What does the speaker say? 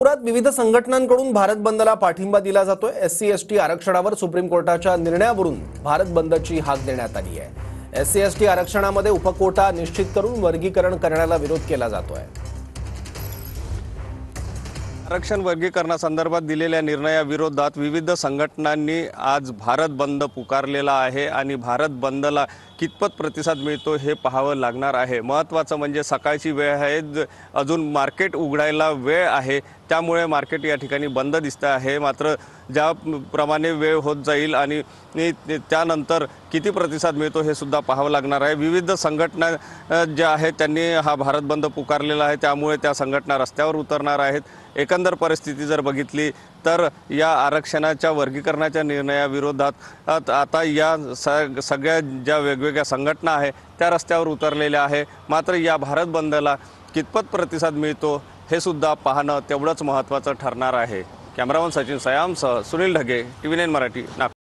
नागपुरात विविध संघटनांकडून भारत बंदला पाठिंबा दिला जातोय। एससी-एसटी आरक्षणावर सुप्रीम कोर्टाच्या निर्णयावरून भारत बंदची हाक देण्यात आली आहे। एससी-एसटी आरक्षणामध्ये उपकोटा निश्चित करून वर्गीकरण करण्याला विरोध केला जातोय। आरक्षण वर्गीकरणासंदर्भात दिलेल्या निर्णयाविरोधात विविध संघटनांनी आज भारत बंद पुकारलेला आहे आणि भारत बंदला कितपत प्रतिसाद मिळतो हे पाहावं लागणार आहे। महत्त्वाचं म्हणजे सकाळची वेळ आहे, अजून मार्केट उघडायला वेळ आहे, त्यामुळे मार्केट या ठिकाणी बंद दिसतं आहे। मात्र ज्याप्रमाणे वेळ होत जाईल आणि त्यानंतर किती प्रतिसाद मिळतो हे सुद्धा पाहावं लागणार आहे। विविध संघटना ज्या आहेत त्यांनी हा भारत बंद पुकारलेला आहे, त्यामुळे त्या संघटना रस्त्यावर उतरणार आहेत। एकंदर परिस्थिती जर बघितली तर या आरक्षणाच्या वर्गीकरणाच्या निर्णयाविरोधात आता या सगळ्या ज्या वेगवेगळ्या संघटना आहेत त्या रस्त्यावर उतरलेल्या आहे। मात्र या भारत बंदला कितपत प्रतिसाद मिळतो हे सुद्धा पाहणं तेवढंच महत्त्वाचं ठरणार आहे। कॅमेरामन सचिन सयामसह सुनील ढगे, TV9 मराठी, नागपूर।